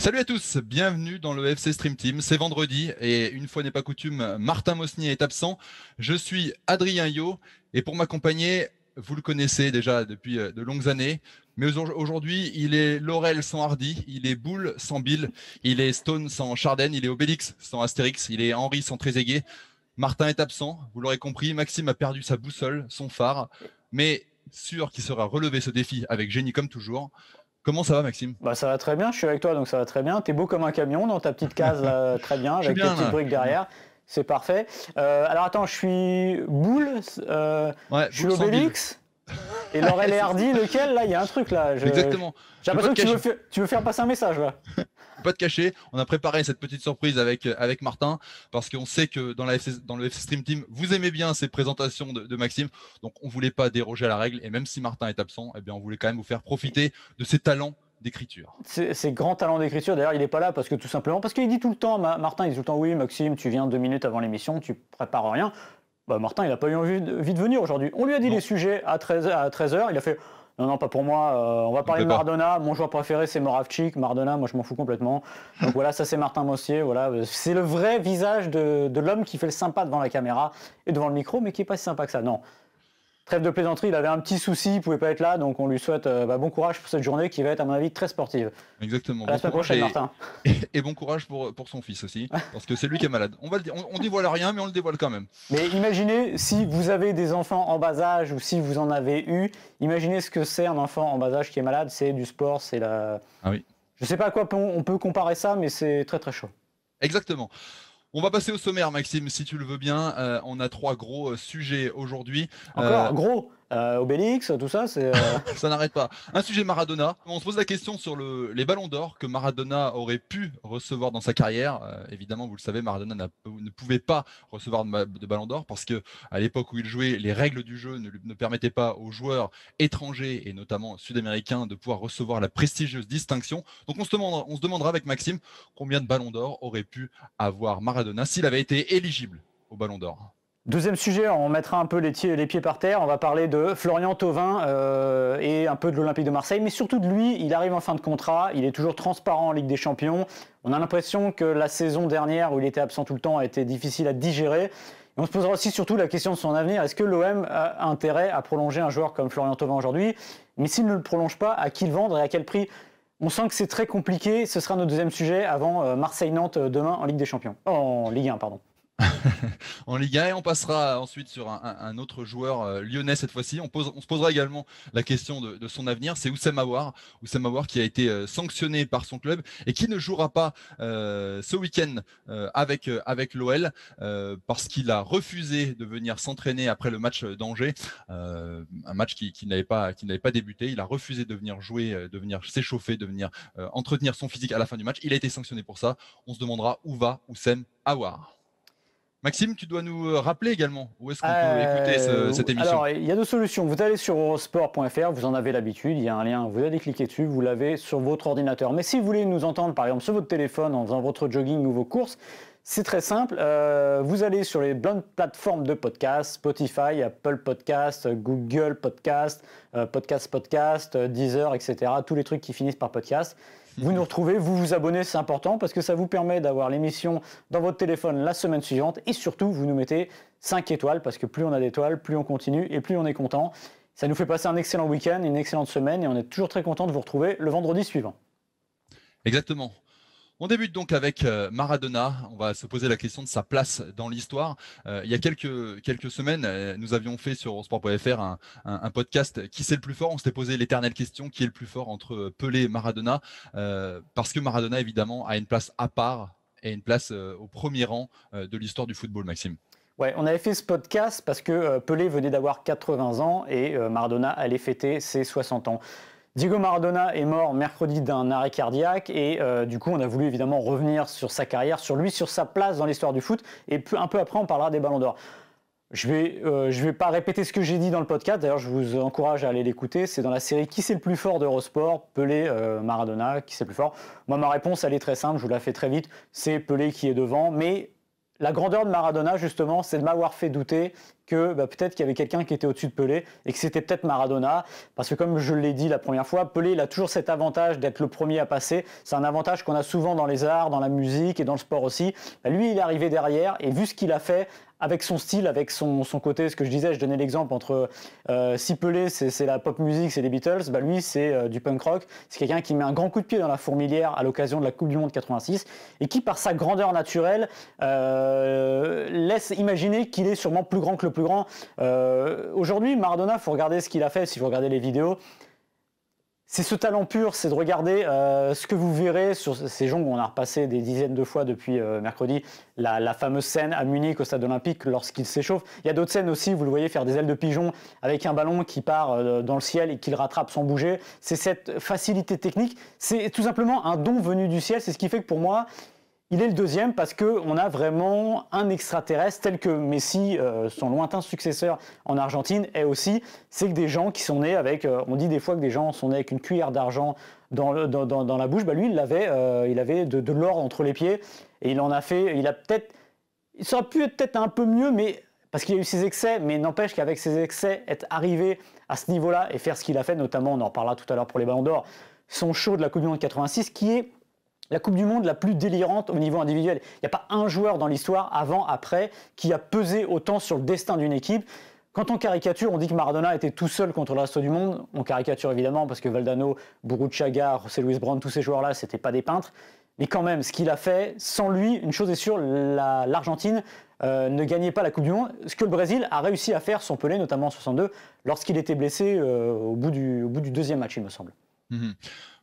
Salut à tous, bienvenue dans le FC Stream Team. C'est vendredi et une fois n'est pas coutume, Martin Mosnier est absent. Je suis Adrien Yo et pour m'accompagner, vous le connaissez déjà depuis de longues années, mais aujourd'hui, il est Laurel sans Hardy, il est Boule sans Bill, il est Stone sans Charden, il est Obélix sans Astérix, il est Henri sans Trezeguet. Martin est absent, vous l'aurez compris, Maxime a perdu sa boussole, son phare, mais sûr qu'il sera relevé ce défi avec génie comme toujours. Comment ça va, Maxime? Bah ça va très bien, je suis avec toi donc ça va très bien. T'es beau comme un camion dans ta petite case là, très bien, Je suis avec tes bien petites là, briques je suis bien. derrière. C'est parfait. Alors attends, je suis Boule, Ouais, je suis boule sans bille. Obélix, et Laurel et Hardy, lequel là? Il y a un truc là. Exactement. J'ai Je veux pas l'impression te que cacher, tu veux faire passer un message là. je veux pas te cacher. On a préparé cette petite surprise avec Martin parce qu'on sait que dans le FC Stream Team, vous aimez bien ces présentations de Maxime. Donc on voulait pas déroger à la règle et même si Martin est absent, eh bien on voulait quand même vous faire profiter de ses talents d'écriture. C'est grand talent d'écriture. D'ailleurs, il n'est pas là parce que tout simplement, parce qu'il dit tout le temps, Martin, il dit tout le temps, oui, Maxime, tu viens 2 minutes avant l'émission, tu prépares rien. Bah, Martin, il n'a pas eu envie de venir aujourd'hui. On lui a dit les Non, sujets à 13h, il a fait, non, non, pas pour moi, on va on ne parler fait de pas. Maradona, mon joueur préféré c'est Moravcik, Maradona, moi je m'en fous complètement. Donc voilà, ça c'est Martin Mossier, voilà. C'est le vrai visage de l'homme qui fait le sympa devant la caméra et devant le micro, mais qui n'est pas si sympa que ça, non. Trêve de plaisanterie, il avait un petit souci, il ne pouvait pas être là, donc on lui souhaite bon courage pour cette journée qui va être, à mon avis, très sportive. Exactement. À la Bon semaine courage prochaine, Martin. et bon courage pour son fils aussi parce que c'est lui qui est malade. On va le dire. On dévoile rien, mais on le dévoile quand même. Mais imaginez si vous avez des enfants en bas âge ou si vous en avez eu, imaginez ce que c'est un enfant en bas âge qui est malade, c'est du sport, c'est la... Ah oui. Je sais pas à quoi on peut comparer ça, mais c'est très très chaud. Exactement. On va passer au sommaire, Maxime, si tu le veux bien. On a trois gros sujets aujourd'hui. Encore, gros, Obélix, tout ça, c'est... Ça n'arrête pas. Un sujet Maradona. On se pose la question sur les ballons d'or que Maradona aurait pu recevoir dans sa carrière. Évidemment, vous le savez, Maradona ne pouvait pas recevoir de ballons d'or parce que à l'époque où il jouait, les règles du jeu ne permettaient pas aux joueurs étrangers et notamment sud-américains de pouvoir recevoir la prestigieuse distinction. Donc on se demandera avec Maxime combien de ballons d'or aurait pu avoir Maradona s'il avait été éligible au ballon d'or. Deuxième sujet, on mettra un peu les pieds par terre. On va parler de Florian Thauvin et un peu de l'Olympique de Marseille, mais surtout de lui. Il arrive en fin de contrat, il est toujours transparent en Ligue des Champions. On a l'impression que la saison dernière, où il était absent tout le temps, a été difficile à digérer. Et on se posera aussi surtout la question de son avenir. Est-ce que l'OM a intérêt à prolonger un joueur comme Florian Thauvin aujourd'hui? Mais s'il ne le prolonge pas, à qui le vendre et à quel prix? On sent que c'est très compliqué. Ce sera notre deuxième sujet avant Marseille-Nantes demain en Ligue des Champions. Oh, en Ligue 1, pardon. En Ligue 1 et on passera ensuite sur un autre joueur lyonnais cette fois-ci. On se posera également la question de son avenir. C'est Oussem Aouar. Oussem Aouar qui a été sanctionné par son club et qui ne jouera pas ce week-end avec l'OL parce qu'il a refusé de venir s'entraîner après le match d'Angers, un match qui n'avait pas débuté. Il a refusé de venir jouer, de venir s'échauffer, de venir entretenir son physique à la fin du match. Il a été sanctionné pour ça. On se demandera où va Oussem Aouar. Maxime, tu dois nous rappeler également où est-ce qu'on peut écouter cette émission. Alors, il y a deux solutions. Vous allez sur eurosport.fr, vous en avez l'habitude, il y a un lien, vous allez cliquer dessus, vous l'avez sur votre ordinateur. Mais si vous voulez nous entendre, par exemple, sur votre téléphone en faisant votre jogging ou vos courses, c'est très simple. Vous allez sur les bonnes plateformes de podcast, Spotify, Apple Podcast, Google Podcast, Podcast, Deezer, etc. Tous les trucs qui finissent par podcast. Vous nous retrouvez, vous vous abonnez, c'est important parce que ça vous permet d'avoir l'émission dans votre téléphone la semaine suivante et surtout vous nous mettez 5 étoiles parce que plus on a d'étoiles, plus on continue et plus on est content. Ça nous fait passer un excellent week-end, une excellente semaine et on est toujours très content de vous retrouver le vendredi suivant. Exactement. On débute donc avec Maradona. On va se poser la question de sa place dans l'histoire. Il y a quelques semaines, nous avions fait sur Sport.fr un podcast Qui c'est le plus fort. On s'était posé l'éternelle question qui est le plus fort entre Pelé et Maradona, parce que Maradona évidemment a une place à part et une place au premier rang de l'histoire du football, Maxime. Ouais, on avait fait ce podcast parce que Pelé venait d'avoir 80 ans et Maradona allait fêter ses 60 ans. Diego Maradona est mort mercredi d'un arrêt cardiaque et du coup on a voulu évidemment revenir sur sa carrière, sur lui, sur sa place dans l'histoire du foot et un peu après on parlera des ballons d'or. Je vais pas répéter ce que j'ai dit dans le podcast, d'ailleurs je vous encourage à aller l'écouter, c'est dans la série Qui c'est le plus fort d'Eurosport, Pelé, Maradona, qui c'est le plus fort. Moi ma réponse elle est très simple, je vous la fais très vite, c'est Pelé qui est devant, mais la grandeur de Maradona, justement, c'est de m'avoir fait douter que peut-être qu'il y avait quelqu'un qui était au-dessus de Pelé et que c'était peut-être Maradona. Parce que comme je l'ai dit la première fois, Pelé, il a toujours cet avantage d'être le premier à passer. C'est un avantage qu'on a souvent dans les arts, dans la musique et dans le sport aussi. Lui, il est arrivé derrière et vu ce qu'il a fait, avec son style, avec son côté, ce que je disais, je donnais l'exemple entre si Pelé, c'est la pop musique, c'est les Beatles, lui, c'est du punk rock. C'est quelqu'un qui met un grand coup de pied dans la fourmilière à l'occasion de la Coupe du Monde 86 et qui, par sa grandeur naturelle, laisse imaginer qu'il est sûrement plus grand que le plus grand. Aujourd'hui, Maradona, il faut regarder ce qu'il a fait, si vous regardez les vidéos. C'est ce talent pur, c'est de regarder ce que vous verrez sur ces jongles où on a repassé des dizaines de fois depuis mercredi, la fameuse scène à Munich au stade olympique lorsqu'il s'échauffe. Il y a d'autres scènes aussi, vous le voyez faire des ailes de pigeon avec un ballon qui part dans le ciel et qu'il rattrape sans bouger. C'est cette facilité technique, c'est tout simplement un don venu du ciel, c'est ce qui fait que pour moi, il est le deuxième parce qu'on a vraiment un extraterrestre tel que Messi, son lointain successeur en Argentine, est aussi. C'est que des gens qui sont nés avec, on dit des fois que des gens sont nés avec une cuillère d'argent dans la bouche. Lui, il avait de l'or entre les pieds et il en a fait. Il aurait pu être peut-être un peu mieux, mais parce qu'il y a eu ses excès, mais n'empêche qu'avec ses excès, être arrivé à ce niveau-là et faire ce qu'il a fait, notamment, on en reparlera tout à l'heure pour les Ballons d'Or, son show de la Coupe du Monde 86, qui est la Coupe du Monde la plus délirante au niveau individuel. Il n'y a pas un joueur dans l'histoire, avant, après, qui a pesé autant sur le destin d'une équipe. Quand on caricature, on dit que Maradona était tout seul contre le reste du monde. On caricature évidemment parce que Valdano, Burruchaga, José Luis Brown, tous ces joueurs-là, ce n'étaient pas des peintres. Mais quand même, ce qu'il a fait, sans lui, une chose est sûre, l'Argentine ne gagnait pas la Coupe du Monde. Ce que le Brésil a réussi à faire sans Pelé, notamment en 62, lorsqu'il était blessé au bout du deuxième match, il me semble. Mmh.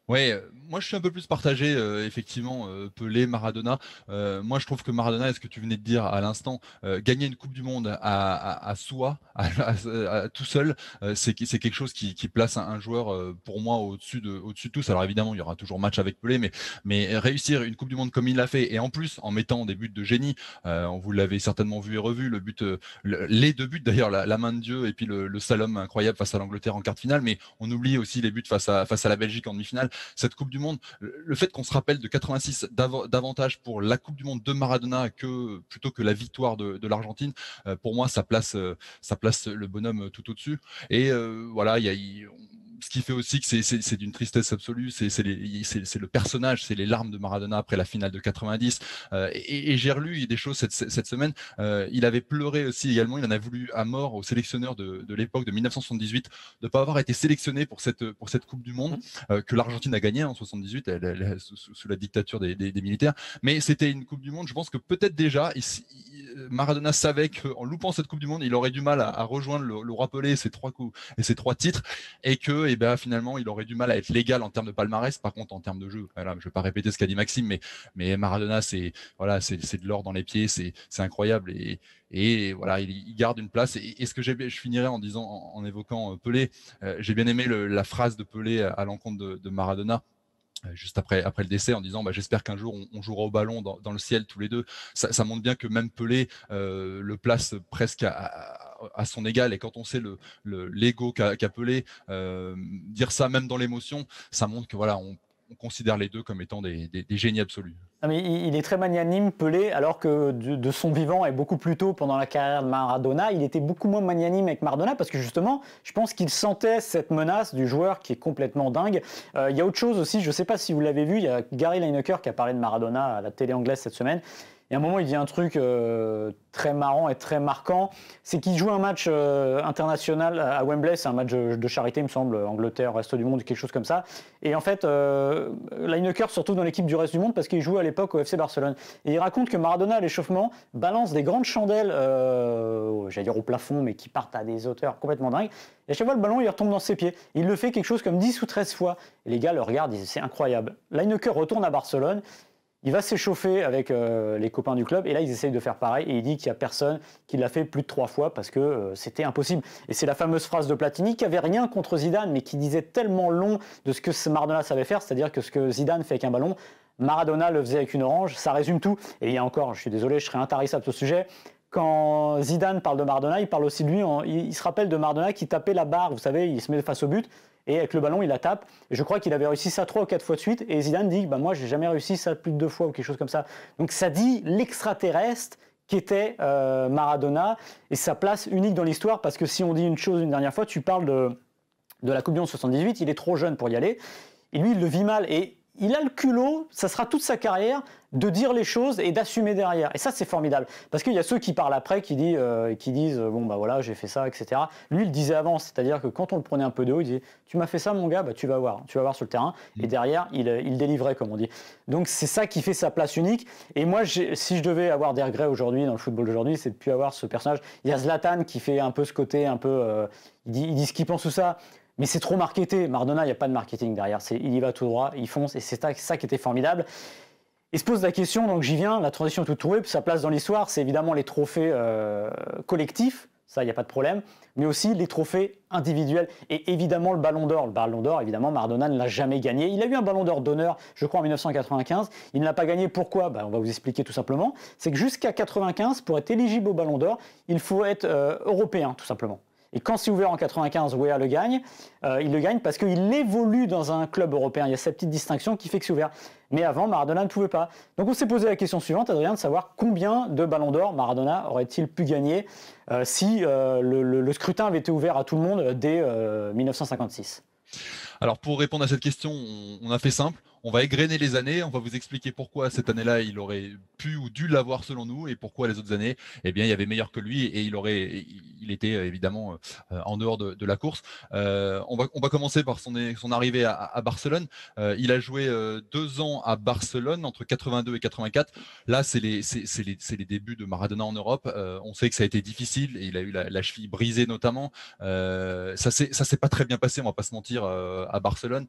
Ouais, moi je suis un peu plus partagé, effectivement, Pelé, Maradona. Moi je trouve que Maradona, est-ce que tu venais de dire à l'instant, gagner une Coupe du Monde à soi, tout seul, c'est quelque chose qui place un joueur, pour moi, au-dessus de tous. Alors évidemment, il y aura toujours match avec Pelé, mais réussir une Coupe du Monde comme il l'a fait, et en plus en mettant des buts de génie, vous l'avez certainement vu et revu, le but, les deux buts d'ailleurs, la main de Dieu et puis le slalom incroyable face à l'Angleterre en quart de finale, mais on oublie aussi les buts face à la Belgique en demi-finale. Cette Coupe du Monde, le fait qu'on se rappelle de 86 davantage pour la Coupe du Monde de Maradona plutôt que la victoire de l'Argentine, pour moi ça place le bonhomme tout au-dessus. Et voilà, ce qui fait aussi que c'est d'une tristesse absolue, c'est le personnage, c'est les larmes de Maradona après la finale de 90. Et j'ai relu des choses cette semaine. Il avait pleuré aussi également, il en a voulu à mort au sélectionneur de l'époque de 1978 de ne pas avoir été sélectionné pour cette Coupe du Monde que l'Argentine a gagnée en 78 sous la dictature des militaires. Mais c'était une Coupe du Monde, je pense que peut-être déjà Maradona savait qu'en loupant cette Coupe du Monde, il aurait du mal à rejoindre le roi Pelé et ses 3 coups et ses 3 titres, et que finalement il aurait du mal à être légal en termes de palmarès. Par contre, en termes de jeu, voilà, je ne vais pas répéter ce qu'a dit Maxime, mais Maradona, c'est de l'or dans les pieds, c'est incroyable, et voilà, il garde une place. Et ce que je finirai en disant, en évoquant Pelé, j'ai bien aimé la phrase de Pelé à l'encontre de Maradona, juste après le décès, en disant j'espère qu'un jour on jouera au ballon dans le ciel tous les deux. Ça montre bien que même Pelé le place presque à son égal, et quand on sait l'ego qu'a Pelé, dire ça même dans l'émotion, ça montre que voilà, on considère les deux comme étant des génies absolus. Non, mais il est très magnanime, Pelé, alors que de son vivant et beaucoup plus tôt pendant la carrière de Maradona, il était beaucoup moins magnanime avec Maradona parce que justement, je pense qu'il sentait cette menace du joueur qui est complètement dingue. Il y a autre chose aussi, je ne sais pas si vous l'avez vu, il y a Gary Lineker qui a parlé de Maradona à la télé anglaise cette semaine. Et à un moment, il dit un truc très marrant et très marquant, c'est qu'il joue un match international à Wembley, c'est un match de charité, il me semble, Angleterre, reste du monde, quelque chose comme ça. Et en fait, Lineker se retrouve dans l'équipe du reste du monde parce qu'il joue à l'époque au FC Barcelone. Et il raconte que Maradona, à l'échauffement, balance des grandes chandelles, j'allais dire au plafond, mais qui partent à des hauteurs complètement dingues. Et à chaque fois, le ballon, il retombe dans ses pieds. Il le fait quelque chose comme 10 ou 13 fois. Et les gars le regardent, ils disent, c'est incroyable. Lineker retourne à Barcelone. Il va s'échauffer avec les copains du club et là ils essayent de faire pareil et il dit qu'il n'y a personne qui l'a fait plus de 3 fois parce que c'était impossible. Et c'est la fameuse phrase de Platini qui avait rien contre Zidane mais qui disait tellement long de ce que Maradona savait faire, c'est-à-dire que ce que Zidane fait avec un ballon, Maradona le faisait avec une orange, ça résume tout. Et il y a encore, je suis désolé, je serai intarissable sur ce sujet, quand Zidane parle de Maradona, il parle aussi de lui, il se rappelle de Maradona qui tapait la barre, vous savez, il se met face au but, et avec le ballon, il la tape. Et je crois qu'il avait réussi ça 3 ou 4 fois de suite, et Zidane dit, moi, j'ai jamais réussi ça plus de 2 fois, ou quelque chose comme ça. Donc ça dit l'extraterrestre qu'était Maradona et sa place unique dans l'histoire. Parce que si on dit une chose une dernière fois, tu parles de la Coupe du Monde 78, il est trop jeune pour y aller. Et lui, il le vit mal. Et il a le culot, ça sera toute sa carrière, de dire les choses et d'assumer derrière. Et ça, c'est formidable. Parce qu'il y a ceux qui parlent après, qui disent bon, bah voilà, j'ai fait ça, etc. Lui, il le disait avant. C'est-à-dire que quand on le prenait un peu de haut, il disait tu m'as fait ça, mon gars, bah, tu vas voir sur le terrain. Et derrière, il délivrait, comme on dit. Donc, c'est ça qui fait sa place unique. Et moi, si je devais avoir des regrets aujourd'hui, dans le football d'aujourd'hui, c'est de ne plus avoir ce personnage. Il y a Zlatan qui fait un peu ce côté, un peu. Il dit ce qu'il pense, tout ça. Mais c'est trop marketé. Maradona, il n'y a pas de marketing derrière. Il y va tout droit, il fonce, et c'est ça qui était formidable. Et se pose la question, donc j'y viens, la transition est toute trouvée, sa place dans l'histoire, c'est évidemment les trophées collectifs, ça, il n'y a pas de problème, mais aussi les trophées individuels, et évidemment le Ballon d'Or. Le Ballon d'Or, évidemment, Maradona ne l'a jamais gagné. Il a eu un Ballon d'Or d'honneur, je crois, en 1995. Il ne l'a pas gagné, pourquoi ? On va vous expliquer tout simplement. C'est que jusqu'à 1995, pour être éligible au Ballon d'Or, il faut être européen, tout simplement. Et quand c'est ouvert en 95, Weah le gagne. Il le gagne parce qu'il évolue dans un club européen. Il y a cette petite distinction qui fait que c'est ouvert. Mais avant, Maradona ne pouvait pas. Donc on s'est posé la question suivante, Adrien, de savoir combien de ballons d'or Maradona aurait-il pu gagner si le scrutin avait été ouvert à tout le monde dès 1956. Alors pour répondre à cette question, on a fait simple. On va égrener les années, on va vous expliquer pourquoi cette année-là il aurait pu ou dû l'avoir selon nous et pourquoi les autres années, eh bien il y avait meilleur que lui et il était évidemment en dehors de la course. On va commencer par son arrivée à Barcelone. Il a joué 2 ans à Barcelone entre 82 et 84. Là c'est les débuts de Maradona en Europe. On sait que ça a été difficile et il a eu la cheville brisée notamment. Ça s'est pas très bien passé, on va pas se mentir, à Barcelone.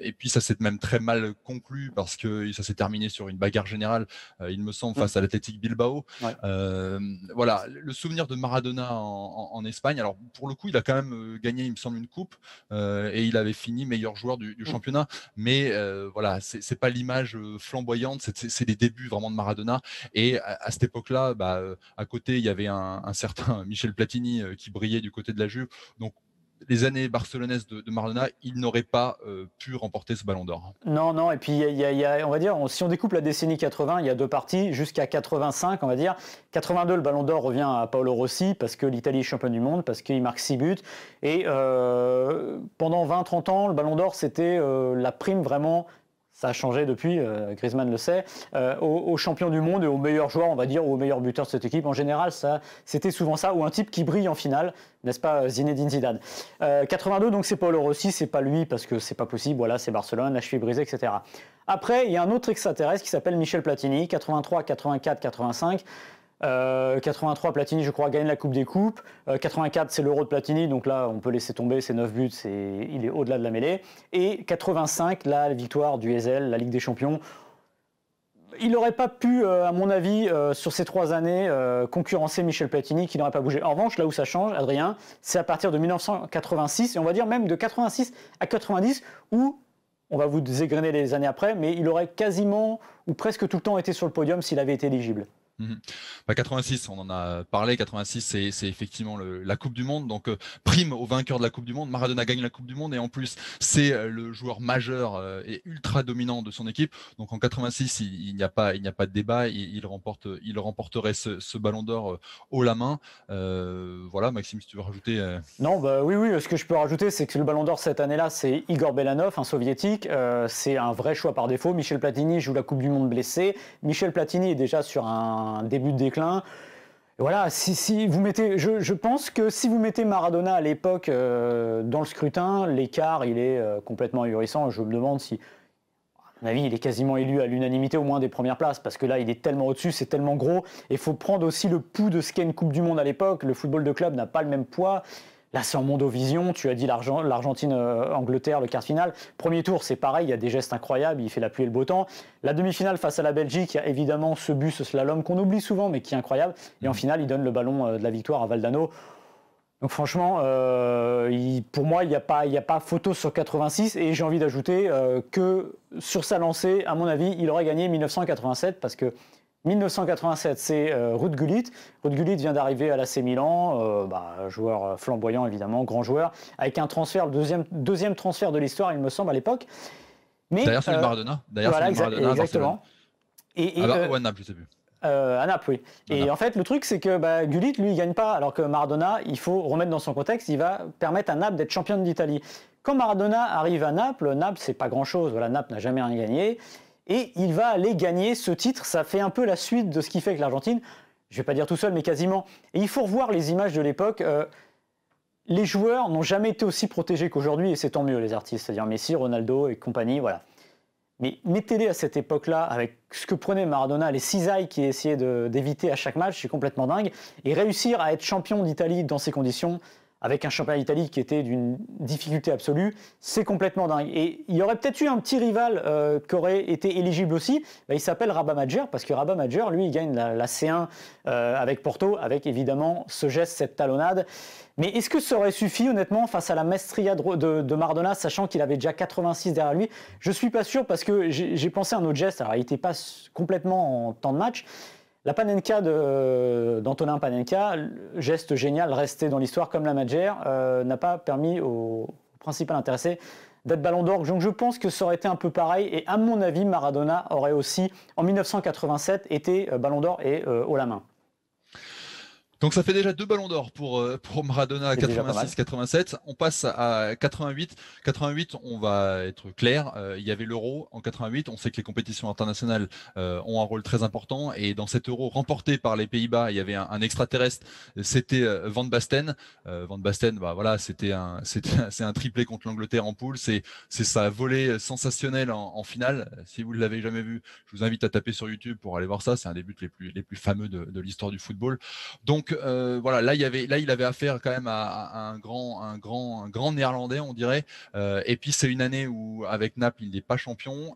Et puis ça s'est même très mal conclu parce que ça s'est terminé sur une bagarre générale, il me semble, face à l'Athletic Bilbao. Ouais. Voilà, le souvenir de Maradona en Espagne. Alors pour le coup, il a quand même gagné, il me semble, une coupe et il avait fini meilleur joueur du championnat. Mais voilà, c'est pas l'image flamboyante, c'est les débuts vraiment de Maradona. Et à cette époque-là, à côté, il y avait un certain Michel Platini qui brillait du côté de la Juve. Donc les années barcelonaises de Maradona, il n'aurait pas pu remporter ce Ballon d'Or. Non, et puis il y a, on va dire, si on découpe la décennie 80, il y a 2 parties, jusqu'à 85, on va dire. 82, le Ballon d'Or revient à Paolo Rossi, parce que l'Italie est championne du monde, parce qu'il marque 6 buts. Et pendant 20-30 ans, le Ballon d'Or, c'était la prime vraiment... Ça a changé depuis, Griezmann le sait, aux champions du monde et aux meilleurs joueurs, on va dire, ou aux meilleurs buteurs de cette équipe. En général, c'était souvent ça, ou un type qui brille en finale, n'est-ce pas, Zinedine Zidane. 82, donc c'est Paolo Rossi, c'est pas lui, parce que c'est pas possible, voilà, c'est Barcelone, la cheville brisée, etc. Après, il y a un autre extraterrestre qui s'appelle Michel Platini, 83, 84, 85. 83, Platini, je crois, gagne la Coupe des Coupes. 84, c'est l'Euro de Platini, donc là, on peut laisser tomber ses 9 buts, il est au-delà de la mêlée. Et 85, là, la victoire du Ezel, la Ligue des Champions. Il n'aurait pas pu, à mon avis, sur ces 3 années, concurrencer Michel Platini, qui n'aurait pas bougé. En revanche, là où ça change, Adrien, c'est à partir de 1986, et on va dire même de 86 à 90, où... On va vous égrener les années après, mais il aurait quasiment ou presque tout le temps été sur le podium s'il avait été éligible. 86, on en a parlé. 86, c'est effectivement la Coupe du Monde, donc prime au vainqueur de la Coupe du Monde. Maradona gagne la Coupe du Monde et en plus c'est le joueur majeur et ultra dominant de son équipe. Donc en 86, il n'y a pas de débat. Il remporterait ce Ballon d'Or haut la main. Voilà, Maxime, si tu veux rajouter. Non, oui. Ce que je peux rajouter, c'est que le Ballon d'Or cette année-là, c'est Igor Belanov, un soviétique. C'est un vrai choix par défaut. Michel Platini joue la Coupe du Monde blessé. Michel Platini est déjà sur un début de déclin. Et voilà, si vous mettez, je pense que si vous mettez Maradona à l'époque dans le scrutin, l'écart il est complètement ahurissant. Je me demande si, à mon avis, il est quasiment élu à l'unanimité au moins des premières places, parce que là il est tellement au-dessus, c'est tellement gros. Et il faut prendre aussi le pouls de ce qu'est une Coupe du Monde à l'époque. Le football de club n'a pas le même poids. Là, c'est en Mondovision. Tu as dit l'Argentine-Angleterre, le quart de finale. Premier tour, c'est pareil. Il y a des gestes incroyables. Il fait la pluie et le beau temps. La demi-finale face à la Belgique, il y a évidemment ce but, ce slalom qu'on oublie souvent, mais qui est incroyable. Et en finale, il donne le ballon de la victoire à Valdano. Donc franchement, pour moi, il n'y a pas photo sur 86. Et j'ai envie d'ajouter que sur sa lancée, à mon avis, il aurait gagné 1987 parce que 1987, c'est Ruud Gullit. Ruud Gullit vient d'arriver à l'AC Milan, joueur flamboyant évidemment, grand joueur, avec un transfert, le deuxième transfert de l'histoire, il me semble, à l'époque. D'ailleurs, c'est le Maradona. Voilà, exactement. Ou à Naples, je ne sais plus. À Naples, oui. Et en fait, le truc, c'est que Gullit, lui, il gagne pas, alors que Maradona, il faut remettre dans son contexte, il va permettre à Naples d'être championne d'Italie. Quand Maradona arrive à Naples, c'est pas grand-chose. Voilà, Naples n'a jamais rien gagné. Et il va aller gagner ce titre. Ça fait un peu la suite de ce qui fait que l'Argentine, je vais pas dire tout seul, mais quasiment. Et il faut revoir les images de l'époque. Les joueurs n'ont jamais été aussi protégés qu'aujourd'hui, et c'est tant mieux, les artistes, c'est-à-dire Messi, Ronaldo et compagnie, voilà. Mais mettez-les à cette époque-là, avec ce que prenait Maradona, les cisailles qu'il essayait d'éviter à chaque match, c'est complètement dingue. Et réussir à être champion d'Italie dans ces conditions, avec un championnat d'Italie qui était d'une difficulté absolue, c'est complètement dingue. Et il y aurait peut-être eu un petit rival qui aurait été éligible aussi, il s'appelle Rabat Majer, parce que Rabat Majer, lui, il gagne la C1 avec Porto, avec évidemment ce geste, cette talonnade. Mais est-ce que ça aurait suffi, honnêtement, face à la maestria de Maradona, sachant qu'il avait déjà 86 derrière lui? Je ne suis pas sûr, parce que j'ai pensé à un autre geste, alors il n'était pas complètement en temps de match. La Panenka d'Antonin Panenka, geste génial, resté dans l'histoire comme la Majer, n'a pas permis au principal intéressé d'être Ballon d'Or. Donc je pense que ça aurait été un peu pareil. Et à mon avis, Maradona aurait aussi, en 1987, été Ballon d'Or et haut la main. Donc ça fait déjà 2 ballons d'or pour Maradona à 86-87. On passe à 88. 88, on va être clair, il y avait l'Euro en 88. On sait que les compétitions internationales ont un rôle très important. Et dans cet Euro remporté par les Pays-Bas, il y avait un extraterrestre, c'était Van Basten. Van Basten, voilà, c'est un triplé contre l'Angleterre en poule. C'est sa volée sensationnelle en finale. Si vous ne l'avez jamais vu, je vous invite à taper sur YouTube pour aller voir ça. C'est un des buts les plus fameux de l'histoire du football. Donc voilà, là il avait affaire quand même à un grand néerlandais, on dirait. Et puis c'est une année où avec Naples il n'est pas champion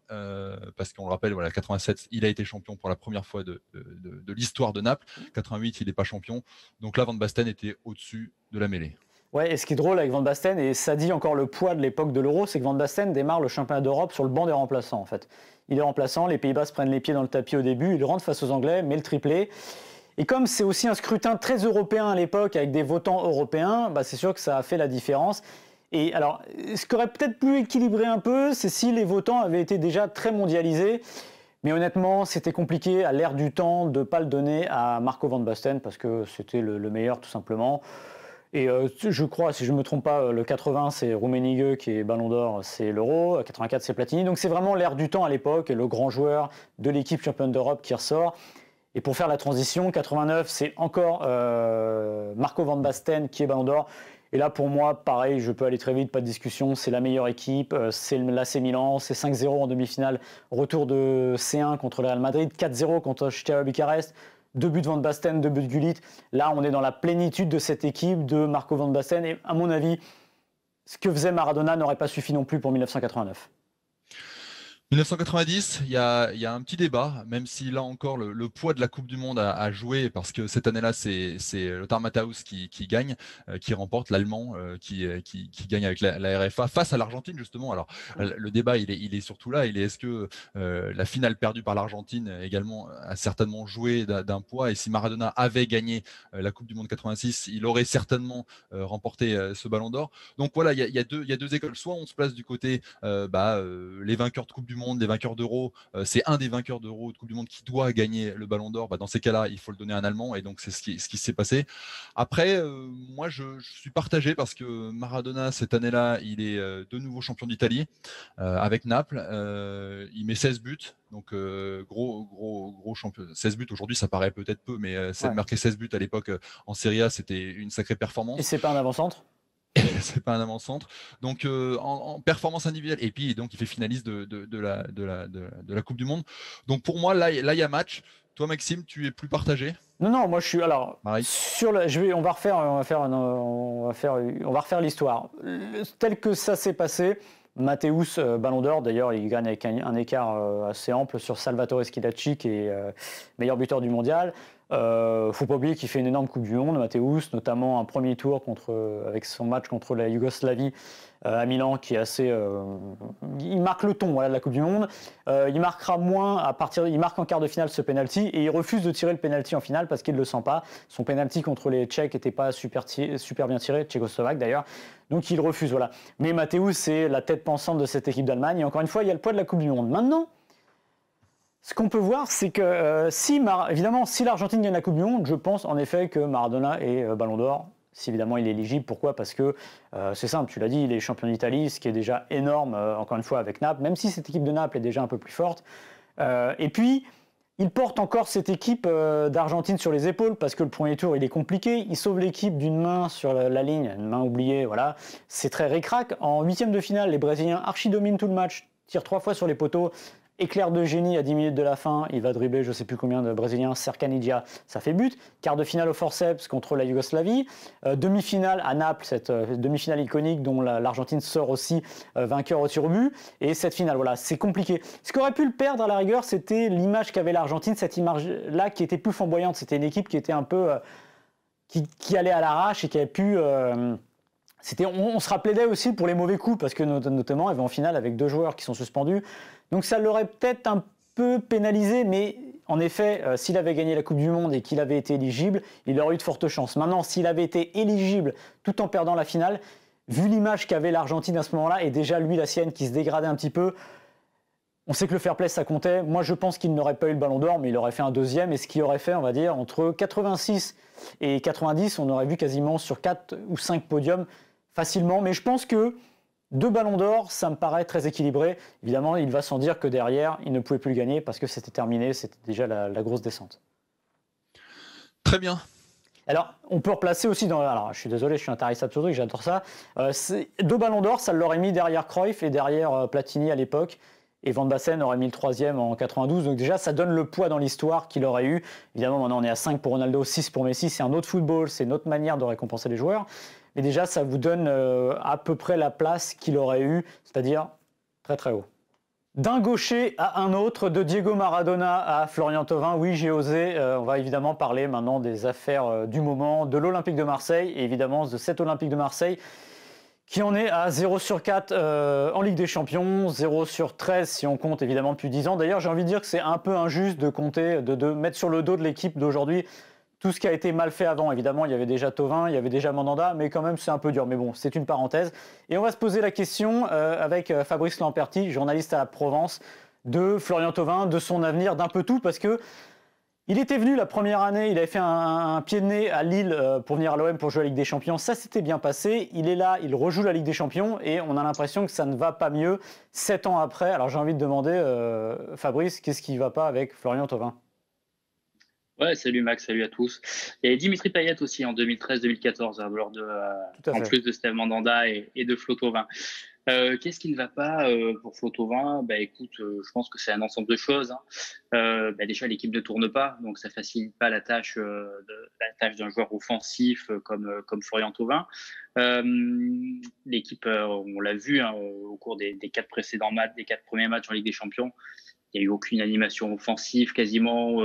parce qu'on le rappelle, voilà, 87 il a été champion pour la première fois de l'histoire de Naples. 88 il n'est pas champion. Donc là Van Basten était au-dessus de la mêlée. Ouais, et ce qui est drôle avec Van Basten, et ça dit encore le poids de l'époque de l'Euro, c'est que Van Basten démarre le championnat d'Europe sur le banc des remplaçants en fait. Il est remplaçant, les Pays-Bas se prennent les pieds dans le tapis au début, il rentre face aux Anglais, met le triplé. Et comme c'est aussi un scrutin très européen à l'époque, avec des votants européens, c'est sûr que ça a fait la différence. Et alors, ce qui aurait peut-être pu équilibrer un peu, c'est si les votants avaient été déjà très mondialisés. Mais honnêtement, c'était compliqué à l'ère du temps de ne pas le donner à Marco Van Basten, parce que c'était le meilleur tout simplement. Et je crois, si je ne me trompe pas, le 80 c'est Rummenigge qui est Ballon d'Or, c'est l'Euro, 84 c'est Platini. Donc c'est vraiment l'ère du temps à l'époque, et le grand joueur de l'équipe championne d'Europe qui ressort. Et pour faire la transition, 89, c'est encore Marco Van Basten qui est Ballon d'Or. Et là, pour moi, pareil, je peux aller très vite, pas de discussion. C'est la meilleure équipe, c'est l'AC Milan, c'est 5-0 en demi-finale. Retour de C1 contre le Real Madrid, 4-0 contre Steaua Bucarest. 2 buts de Van Basten, 2 buts de Gullit. Là, on est dans la plénitude de cette équipe de Marco Van Basten. Et à mon avis, ce que faisait Maradona n'aurait pas suffi non plus pour 1989. 1990, il y a un petit débat, même si là encore le poids de la Coupe du Monde a joué, parce que cette année-là, c'est Lothar Matthaus qui gagne, qui remporte, l'Allemand, qui gagne avec la RFA face à l'Argentine justement. Alors le débat, il est surtout là. Est-ce que la finale perdue par l'Argentine également a certainement joué d'un poids, et si Maradona avait gagné la Coupe du Monde 86, il aurait certainement remporté ce Ballon d'Or. Donc voilà, il y a deux écoles. Soit on se place du côté les vainqueurs de Coupe du Monde, les vainqueurs d'Euro, c'est un des vainqueurs d'Euro de Coupe du Monde qui doit gagner le Ballon d'Or. Dans ces cas-là, il faut le donner à un Allemand, et donc c'est ce qui s'est passé. Après, moi je suis partagé, parce que Maradona cette année-là, il est de nouveau champion d'Italie avec Naples. Il met 16 buts. Donc gros champion. 16 buts aujourd'hui, ça paraît peut-être peu, mais marquer 16 buts à l'époque en Serie A, c'était une sacrée performance. Et c'est pas un avant-centre? C'est pas un avant-centre. Donc en performance individuelle, et puis donc il fait finaliste de la Coupe du Monde. Donc pour moi là il y a match. Toi Maxime, tu es plus partagé? Non, moi je suis alors Pareil. on va refaire l'histoire tel que ça s'est passé. Matthaus, Ballon d'Or, d'ailleurs il gagne avec un écart assez ample sur Salvatore Schilacci, qui est meilleur buteur du mondial. Faut pas oublier qu'il fait une énorme Coupe du Monde, Matthaus, notamment un premier tour avec son match contre la Yougoslavie à Milan, qui est assez. Il marque le ton, voilà, de la Coupe du Monde. Il marquera moins il marque en quart de finale ce penalty, et il refuse de tirer le penalty en finale parce qu'il ne le sent pas. Son penalty contre les Tchèques n'était pas super bien tiré, Tchécoslovaque d'ailleurs. Donc il refuse, voilà. Mais Matthaus, c'est la tête pensante de cette équipe d'Allemagne. Et encore une fois, il y a le poids de la Coupe du Monde. Maintenant, Ce qu'on peut voir, c'est que évidemment, si l'Argentine gagne la Coupe du Monde, je pense en effet que Maradona est Ballon d'Or. Si évidemment il est éligible, pourquoi? Parce que c'est simple, tu l'as dit, il est champion d'Italie, ce qui est déjà énorme, encore une fois, avec Naples, même si cette équipe de Naples est déjà un peu plus forte. Et puis, il porte encore cette équipe d'Argentine sur les épaules, parce que le premier tour, il est compliqué. Il sauve l'équipe d'une main sur la ligne, une main oubliée, voilà. C'est très ric-rac. En huitième de finale, les Brésiliens archi-dominent tout le match, tirent 3 fois sur les poteaux. Éclair de génie à 10 minutes de la fin, il va dribbler je ne sais plus combien de Brésiliens, Cercanidia, ça fait but. Quart de finale au forceps contre la Yougoslavie. Demi-finale à Naples, cette demi-finale iconique dont l'Argentine sort aussi vainqueur au tir au but. Et cette finale, voilà, c'est compliqué. Ce qu'aurait pu le perdre à la rigueur, c'était l'image qu'avait l'Argentine, cette image-là qui était plus flamboyante. C'était une équipe qui était un peu... qui allait à l'arrache et qui avait pu... on se rappelait d'elle aussi pour les mauvais coups, parce que notamment, elle va en finale avec 2 joueurs qui sont suspendus. Donc ça l'aurait peut-être un peu pénalisé, mais en effet, s'il avait gagné la Coupe du Monde et qu'il avait été éligible, il aurait eu de fortes chances. Maintenant, s'il avait été éligible tout en perdant la finale, vu l'image qu'avait l'Argentine à ce moment-là, et déjà lui, la sienne, qui se dégradait un petit peu, on sait que le fair play, ça comptait. Moi, je pense qu'il n'aurait pas eu le Ballon d'Or, mais il aurait fait un deuxième, et ce qui aurait fait, on va dire, entre 86 et 90, on aurait vu quasiment sur 4 ou 5 podiums facilement. Mais je pense que 2 ballons d'or, ça me paraît très équilibré. Évidemment, il va sans dire que derrière, il ne pouvait plus le gagner parce que c'était terminé, c'était déjà la grosse descente. Très bien. Alors, on peut replacer aussi dans... Alors, je suis désolé, je suis un tariste absolu, j'adore ça. 2 ballons d'or, ça l'aurait mis derrière Cruyff et derrière Platini à l'époque. Et Van Basten aurait mis le 3e en 92. Donc déjà, ça donne le poids dans l'histoire qu'il aurait eu. Évidemment, maintenant, on est à 5 pour Ronaldo, 6 pour Messi. C'est un autre football, c'est une autre manière de récompenser les joueurs. Mais déjà, ça vous donne à peu près la place qu'il aurait eu, c'est-à-dire très très haut. D'un gaucher à un autre, de Diego Maradona à Florian Thauvin, oui j'ai osé, on va évidemment parler maintenant des affaires du moment, de l'Olympique de Marseille, et évidemment de cet Olympique de Marseille qui en est à 0 sur 4 en Ligue des Champions, 0 sur 13 si on compte évidemment depuis 10 ans. D'ailleurs j'ai envie de dire que c'est un peu injuste de compter, de mettre sur le dos de l'équipe d'aujourd'hui tout ce qui a été mal fait avant. Évidemment, il y avait déjà Thauvin, il y avait déjà Mandanda, mais quand même, c'est un peu dur. Mais bon, c'est une parenthèse. Et on va se poser la question avec Fabrice Lamperti, journaliste à la Provence, de Florian Thauvin, de son avenir, d'un peu tout, parce que il était venu la première année, il avait fait un pied de nez à Lille pour venir à l'OM pour jouer la Ligue des Champions. Ça s'était bien passé. Il est là, il rejoue la Ligue des Champions et on a l'impression que ça ne va pas mieux 7 ans après. Alors j'ai envie de demander, Fabrice, qu'est-ce qui ne va pas avec Florian Thauvin ? Ouais, salut Max, salut à tous. Il y a Dimitri Payet aussi en 2013-2014, en plus de Steve Mandanda et de Flo Thauvin. Qu'est-ce qui ne va pas pour Flo Thauvin? Écoute, je pense que c'est un ensemble de choses. Déjà, l'équipe ne tourne pas, donc ça facilite pas la tâche d'un joueur offensif comme Florian Thauvin. L'équipe, on l'a vu au cours des 4 précédents matchs, des 4 premiers matchs en Ligue des Champions. Il n'y a eu aucune animation offensive, quasiment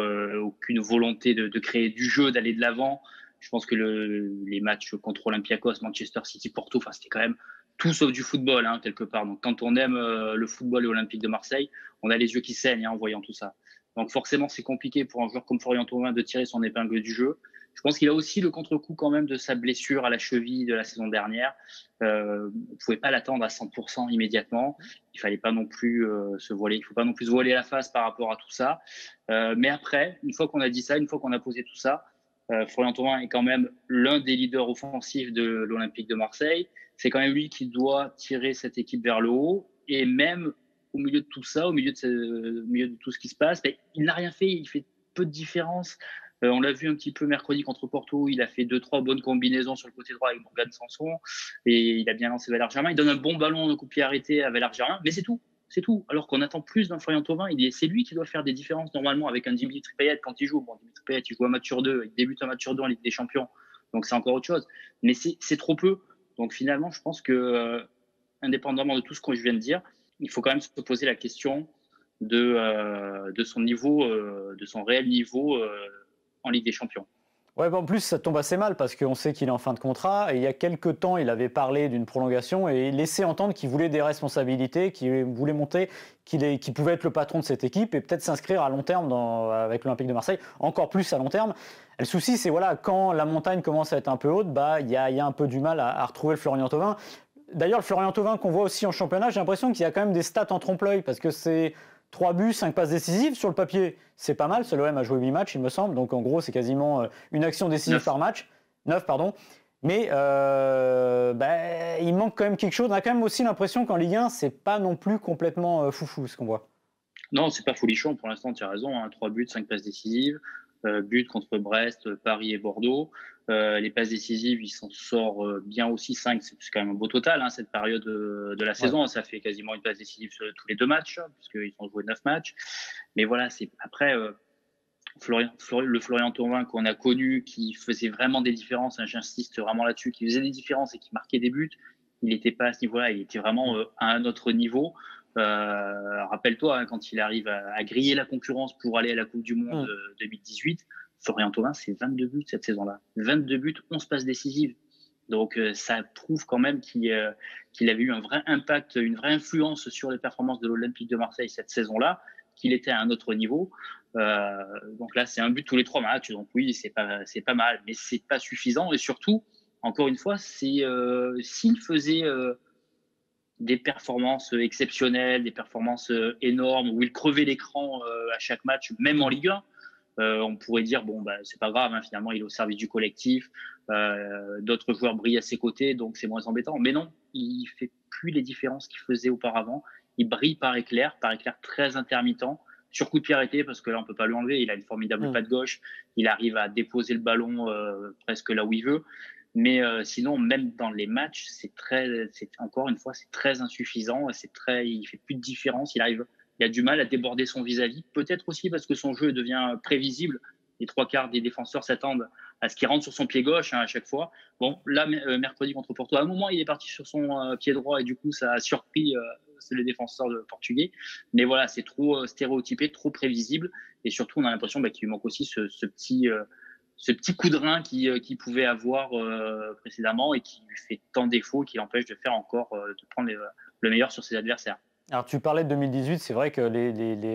aucune volonté de créer du jeu, d'aller de l'avant. Je pense que les matchs contre Olympiakos, Manchester City, Porto, c'était quand même tout sauf du football, quelque part. Donc, quand on aime le football et l'Olympique de Marseille, on a les yeux qui saignent en voyant tout ça. Donc, forcément, c'est compliqué pour un joueur comme Florian Thauvin de tirer son épingle du jeu. Je pense qu'il a aussi le contre-coup quand même de sa blessure à la cheville de la saison dernière. Vous ne pouvez pas l'attendre à 100% immédiatement. Il fallait pas non plus se voiler. Il faut pas non plus se voiler la face par rapport à tout ça. Mais après, une fois qu'on a dit ça, une fois qu'on a posé tout ça, Florian Thauvin est quand même l'un des leaders offensifs de l'Olympique de Marseille. C'est quand même lui qui doit tirer cette équipe vers le haut. Et même au milieu de tout ça, au milieu de tout ce qui se passe, il n'a rien fait. Il fait peu de différence. On l'a vu un petit peu mercredi contre Porto, il a fait 2-3 bonnes combinaisons sur le côté droit avec Morgan Sanson et il a bien lancé Valère Germain. Il donne un bon ballon de coup de pied arrêté à Valère Germain, mais c'est tout. Alors qu'on attend plus d'un Florian Thauvin, c'est lui qui doit faire des différences normalement avec un Dimitri Payet quand il joue. Bon, Dimitri Payet, il joue un match sur 2, il débute un match sur 2 en Ligue des Champions, donc c'est encore autre chose. Mais c'est trop peu. Donc finalement, je pense que, indépendamment de tout ce que je viens de dire, il faut quand même se poser la question de son niveau, de son réel niveau en Ligue des Champions. Ouais, en plus, ça tombe assez mal parce qu'on sait qu'il est en fin de contrat. Et il y a quelques temps, il avait parlé d'une prolongation et il laissait entendre qu'il voulait des responsabilités, qu'il voulait monter, qu'il pouvait être le patron de cette équipe et peut-être s'inscrire à long terme avec l'Olympique de Marseille, encore plus à long terme. Et le souci, c'est quand la montagne commence à être un peu haute, il y a un peu du mal à retrouver le Florian Thauvin. D'ailleurs, le Florian Thauvin qu'on voit aussi en championnat, j'ai l'impression qu'il y a quand même des stats en trompe-l'œil parce que c'est 3 buts, 5 passes décisives. Sur le papier, c'est pas mal. C'est l'OM a joué 8 matchs, il me semble. Donc en gros, c'est quasiment une action décisive 9. par match. 9, pardon. Mais il manque quand même quelque chose. On a quand même aussi l'impression qu'en Ligue 1, c'est pas non plus complètement foufou ce qu'on voit. Non, c'est pas folichon pour l'instant, tu as raison. 3 buts, 5 passes décisives. But contre Brest, Paris et Bordeaux. Les passes décisives, il s'en sort bien aussi 5. C'est quand même un beau total, cette période de la saison. Ça fait quasiment une passe décisive sur tous les 2 matchs, puisqu'ils ont joué 9 matchs. Mais voilà, c'est après le Florian Thauvin qu'on a connu, qui faisait vraiment des différences, j'insiste vraiment là-dessus, qui faisait des différences et qui marquait des buts. Il n'était pas à ce niveau-là, il était vraiment à un autre niveau. Rappelle-toi, quand il arrive à griller la concurrence pour aller à la Coupe du Monde 2018, Florian Thauvin, c'est 22 buts cette saison-là. 22 buts, 11 passes décisives. Donc ça prouve quand même qu'il avait eu un vrai impact, une vraie influence sur les performances de l'Olympique de Marseille cette saison-là, qu'il était à un autre niveau. Donc là, c'est un but tous les 3 matchs. Donc oui, c'est pas mal, mais c'est pas suffisant. Et surtout, encore une fois, s'il faisait des performances exceptionnelles, des performances énormes, où il crevait l'écran à chaque match, même en Ligue 1, on pourrait dire c'est pas grave, finalement il est au service du collectif, d'autres joueurs brillent à ses côtés, donc c'est moins embêtant. Mais non, il fait plus les différences qu'il faisait auparavant. Il brille par éclair très intermittent, sur coup de pied arrêté, parce que là on peut pas lui enlever. Il a une formidable patte gauche, il arrive à déposer le ballon presque là où il veut. Mais sinon, même dans les matchs, encore une fois, c'est très insuffisant. Il fait plus de différence. Il a du mal à déborder son vis-à-vis. Peut-être aussi parce que son jeu devient prévisible. Les 3/4 des défenseurs s'attendent à ce qu'il rentre sur son pied gauche à chaque fois. Bon, là, mercredi contre Porto, à un moment, il est parti sur son pied droit et du coup, ça a surpris les défenseurs portugais. Mais voilà, c'est trop stéréotypé, trop prévisible. Et surtout, on a l'impression qu'il lui manque aussi ce petit coup de rein qu'il pouvait avoir précédemment et qui lui fait tant défaut qu'il empêche de faire encore, de prendre le meilleur sur ses adversaires. Alors tu parlais de 2018, c'est vrai que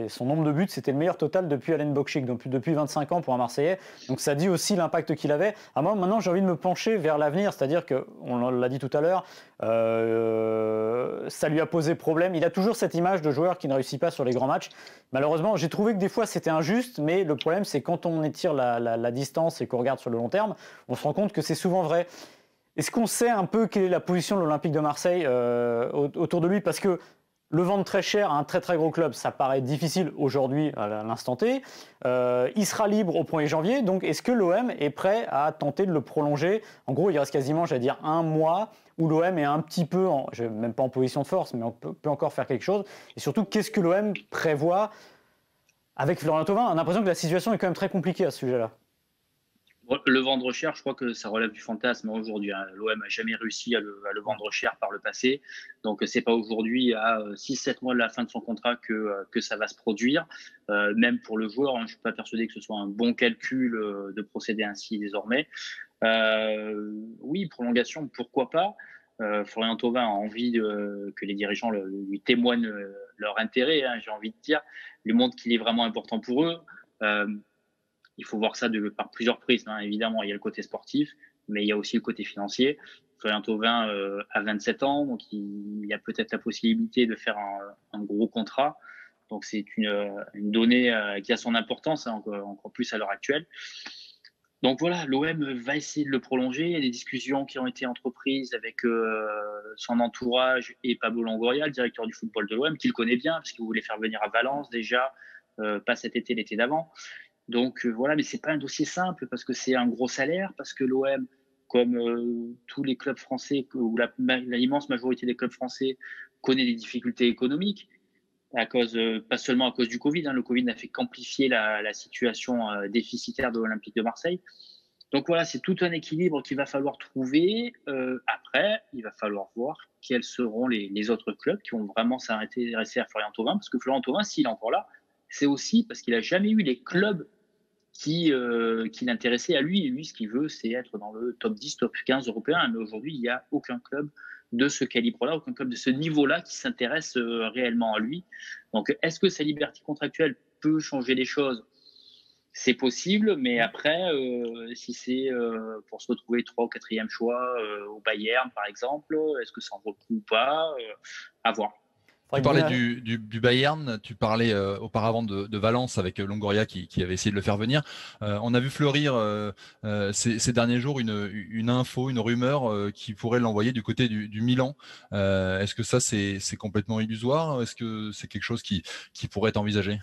son nombre de buts, c'était le meilleur total depuis Alen Bokchik, donc depuis 25 ans pour un Marseillais. Donc ça dit aussi l'impact qu'il avait. Moi, maintenant, j'ai envie de me pencher vers l'avenir, c'est-à-dire qu'on l'a dit tout à l'heure, ça lui a posé problème. Il a toujours cette image de joueur qui ne réussit pas sur les grands matchs. Malheureusement, j'ai trouvé que des fois c'était injuste, mais le problème c'est quand on étire la distance et qu'on regarde sur le long terme, on se rend compte que c'est souvent vrai. Est-ce qu'on sait un peu quelle est la position de l'Olympique de Marseille autour de lui ? Parce que le vendre très cher à un très très gros club, ça paraît difficile aujourd'hui à l'instant T. Il sera libre au 1er janvier, donc est-ce que l'OM est prêt à tenter de le prolonger ? En gros, il reste quasiment, j'allais dire, un mois où l'OM est un petit peu, même pas en position de force, mais on peut encore faire quelque chose. Et surtout, qu'est-ce que l'OM prévoit avec Florian Thauvin ? On a l'impression que la situation est quand même très compliquée à ce sujet-là. Le vendre cher, je crois que ça relève du fantasme aujourd'hui. L'OM n'a jamais réussi à le vendre cher par le passé. Donc, ce n'est pas aujourd'hui, à 6-7 mois de la fin de son contrat, que ça va se produire. Même pour le joueur, je ne suis pas persuadé que ce soit un bon calcul de procéder ainsi désormais. Oui, prolongation, pourquoi pas. Florian Thauvin a envie que les dirigeants lui témoignent leur intérêt, j'ai envie de dire, lui montrent qu'il est vraiment important pour eux. Il faut voir ça par plusieurs prismes. Évidemment, il y a le côté sportif, mais il y a aussi le côté financier. Florian Thauvin a 27 ans, donc il y a peut-être la possibilité de faire un gros contrat. Donc c'est une donnée qui a son importance, encore plus à l'heure actuelle. Donc voilà, l'OM va essayer de le prolonger. Il y a des discussions qui ont été entreprises avec son entourage et Pablo Longoria, le directeur du football de l'OM, qu'il connaît bien, parce qu'il voulait faire venir à Valence déjà, pas cet été, l'été d'avant. Donc voilà, mais c'est pas un dossier simple parce que c'est un gros salaire, parce que l'OM, comme tous les clubs français, ou l'immense majorité des clubs français, connaît des difficultés économiques, pas seulement à cause du Covid. Le Covid n'a fait qu'amplifier la situation déficitaire de l'Olympique de Marseille. Donc voilà, c'est tout un équilibre qu'il va falloir trouver. Après, il va falloir voir quels seront les autres clubs qui vont vraiment s'intéresser à Florian Thauvin, parce que Florian Thauvin, s'il est encore là, c'est aussi parce qu'il n'a jamais eu les clubs qui l'intéressait à lui. Et lui, ce qu'il veut, c'est être dans le top 10, top 15 européen. Mais aujourd'hui, il n'y a aucun club de ce calibre-là, aucun club de ce niveau-là qui s'intéresse réellement à lui. Donc, est-ce que sa liberté contractuelle peut changer les choses ? C'est possible, mais après, si c'est pour se retrouver 3e ou 4e choix au Bayern, par exemple, est-ce que ça en vaut le coup ou pas ? À voir. Tu parlais du Bayern, tu parlais auparavant de Valence avec Longoria qui avait essayé de le faire venir. On a vu fleurir ces derniers jours une info, une rumeur qui pourrait l'envoyer du côté du Milan. Est-ce que ça c'est complètement illusoire? Est-ce que c'est quelque chose qui pourrait être envisagé?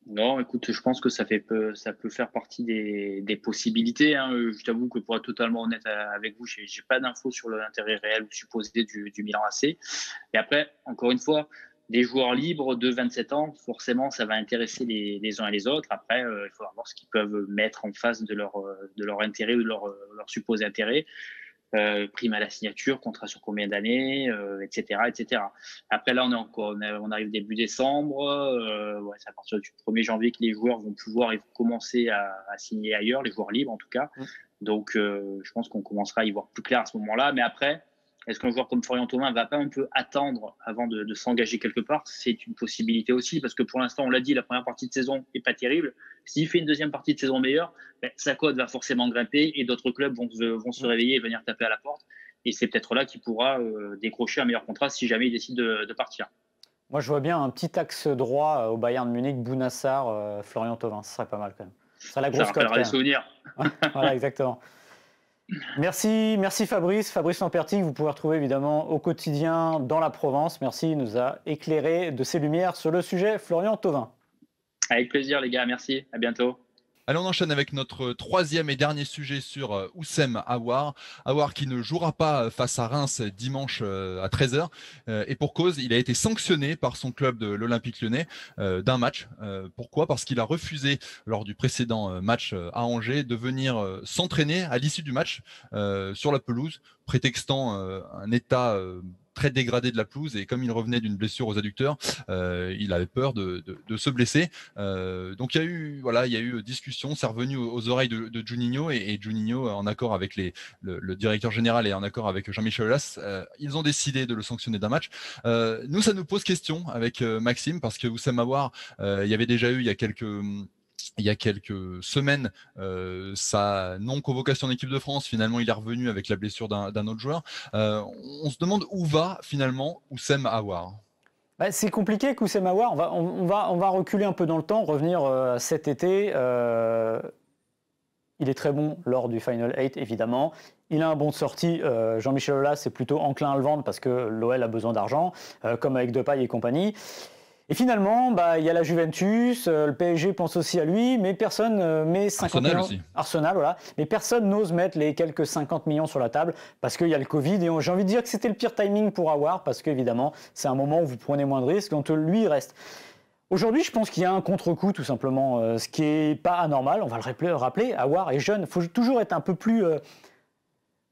Non, écoute, je pense que ça peut faire partie des possibilités, hein. Je t'avoue que pour être totalement honnête avec vous, j'ai pas d'infos sur l'intérêt réel ou supposé du Milan AC. Et après, encore une fois, des joueurs libres de 27 ans, forcément, ça va intéresser les uns et les autres. Après, il faut voir ce qu'ils peuvent mettre en face de leur intérêt ou de leur supposé intérêt. Prime à la signature, contrat sur combien d'années, etc., etc. Après, là, on arrive début décembre. Ouais, c'est à partir du 1er janvier que les joueurs vont pouvoir commencer à signer ailleurs, les joueurs libres en tout cas. Donc, je pense qu'on commencera à y voir plus clair à ce moment-là. Mais après, est-ce qu'un joueur comme Florian Thauvin va pas un peu attendre avant de s'engager quelque part? C'est une possibilité aussi, parce que pour l'instant, on l'a dit, la première partie de saison n'est pas terrible. S'il fait une deuxième partie de saison meilleure, sa cote va forcément grimper et d'autres clubs vont se réveiller et venir taper à la porte. Et c'est peut-être là qu'il pourra décrocher un meilleur contrat si jamais il décide de partir. Moi, je vois bien un petit axe droit au Bayern de Munich, Bounassar, Florian Thauvin. Ce serait pas mal quand même. Ce serait la grosse cote. Ça rappellera les souvenirs. Voilà, exactement. Merci Fabrice. Fabrice Lamperti, vous pouvez retrouver évidemment au quotidien dans la Provence. Merci, il nous a éclairé de ses lumières sur le sujet. Florian Thauvin. Avec plaisir les gars, merci, à bientôt. Allez, on enchaîne avec notre troisième et dernier sujet sur Oussem Aouar. Aouar qui ne jouera pas face à Reims dimanche à 13h. Et pour cause, il a été sanctionné par son club de l'Olympique Lyonnais d'un match. Pourquoi? Parce qu'il a refusé, lors du précédent match à Angers, de venir s'entraîner à l'issue du match sur la pelouse, prétextant un état très dégradé de la pelouse, et comme il revenait d'une blessure aux adducteurs, il avait peur de se blesser. Donc il y a eu discussion, c'est revenu aux oreilles de Juninho, et Juninho, en accord avec le directeur général et en accord avec Jean-Michel Aulas, ils ont décidé de le sanctionner d'un match. Nous, ça nous pose question avec Maxime, parce que Oussem Aouar, il y avait déjà eu il y a quelques semaines, sa non-convocation en équipe de France. Finalement, il est revenu avec la blessure d'un autre joueur. On se demande où va finalement Oussem Aouar. C'est compliqué qu'Oussem Aouar. On va reculer un peu dans le temps, revenir cet été. Il est très bon lors du Final 8, évidemment. Il a un bon de sortie. Jean-Michel Aulas est plutôt enclin à le vendre parce que l'OL a besoin d'argent, comme avec Depay et compagnie. Et finalement, il y a la Juventus, le PSG pense aussi à lui, mais personne met 50 millions. Aussi. Arsenal, voilà. Mais personne n'ose mettre les quelques 50 millions sur la table parce qu'il y a le Covid. Et j'ai envie de dire que c'était le pire timing pour Aouar parce qu'évidemment, c'est un moment où vous prenez moins de risques, donc lui, il reste. Aujourd'hui, je pense qu'il y a un contre-coup, tout simplement, ce qui n'est pas anormal. On va le rappeler, Aouar est jeune. Il faut toujours être un peu plus...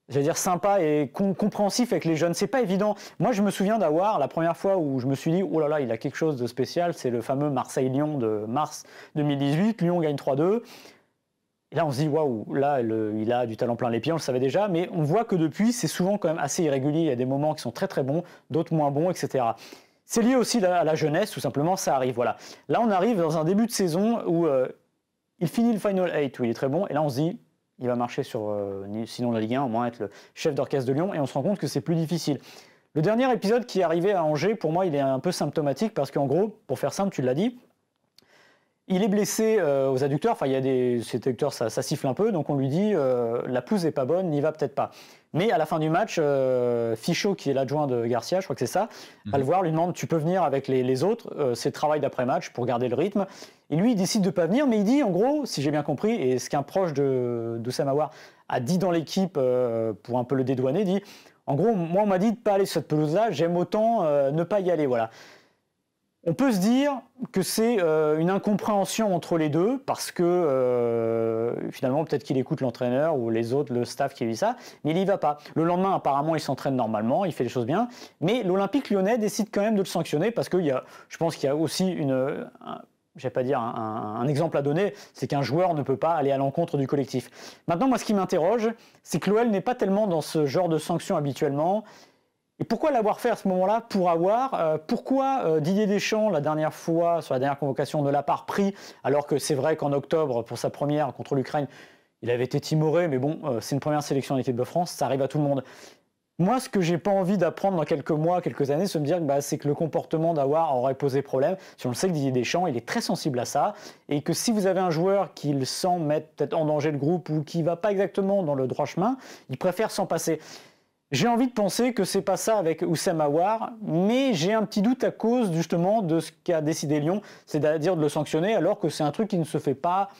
j'allais dire sympa et compréhensif avec les jeunes, c'est pas évident. Moi, je me souviens d'Aouar, la première fois où je me suis dit oh là là, il a quelque chose de spécial, c'est le fameux Marseille-Lyon de mars 2018. Lyon gagne 3-2. Et là, on se dit waouh, là, il a du talent plein les pieds, on le savait déjà, mais on voit que depuis, c'est souvent quand même assez irrégulier. Il y a des moments qui sont très très bons, d'autres moins bons, etc. C'est lié aussi à la jeunesse, tout simplement, ça arrive. Voilà. Là, on arrive dans un début de saison où il finit le Final 8, où il est très bon, et là, on se dit il va marcher sur, sinon la Ligue 1, au moins être le chef d'orchestre de Lyon, et on se rend compte que c'est plus difficile. Le dernier épisode qui est arrivé à Angers, pour moi, il est un peu symptomatique, parce qu'en gros, pour faire simple, tu l'as dit, il est blessé aux adducteurs, enfin, ces adducteurs, ça siffle un peu, donc on lui dit la pelouse n'est pas bonne, n'y va peut-être pas. Mais à la fin du match, Fichot, qui est l'adjoint de Garcia, je crois que c'est ça, va le voir, lui demande tu peux venir avec les autres, c'est le travail d'après-match pour garder le rythme. Et lui, il décide de ne pas venir, mais il dit, en gros, si j'ai bien compris, et ce qu'un proche d'Oussem Aouar a dit dans l'équipe pour un peu le dédouaner, dit, en gros, moi, on m'a dit de ne pas aller sur cette pelouse-là, j'aime autant ne pas y aller, voilà. On peut se dire que c'est une incompréhension entre les deux, parce que finalement, peut-être qu'il écoute l'entraîneur ou les autres, le staff qui lui dit ça, mais il n'y va pas. Le lendemain, apparemment, il s'entraîne normalement, il fait les choses bien, mais l'Olympique Lyonnais décide quand même de le sanctionner, parce que je pense qu'il y a aussi je ne vais pas dire un exemple à donner, c'est qu'un joueur ne peut pas aller à l'encontre du collectif. Maintenant, moi, ce qui m'interroge, c'est que l'OL n'est pas tellement dans ce genre de sanctions habituellement. Et pourquoi l'avoir fait à ce moment-là pour Aouar? Pourquoi Didier Deschamps, la dernière fois, sur la dernière convocation, ne l'a pas repris, alors que c'est vrai qu'en octobre, pour sa première contre l'Ukraine, il avait été timoré, mais bon, c'est une première sélection en équipe de France, ça arrive à tout le monde. Moi, ce que j'ai pas envie d'apprendre dans quelques mois, quelques années, c'est de me dire que c'est que le comportement d'Aouar aurait posé problème. Si on le sait que Didier Deschamps, il est très sensible à ça, et que si vous avez un joueur qui le sent mettre peut-être en danger le groupe ou qui va pas exactement dans le droit chemin, il préfère s'en passer. J'ai envie de penser que c'est pas ça avec Oussem Aouar, mais j'ai un petit doute à cause justement de ce qu'a décidé Lyon, c'est-à-dire de le sanctionner, alors que c'est un truc qui ne se fait pas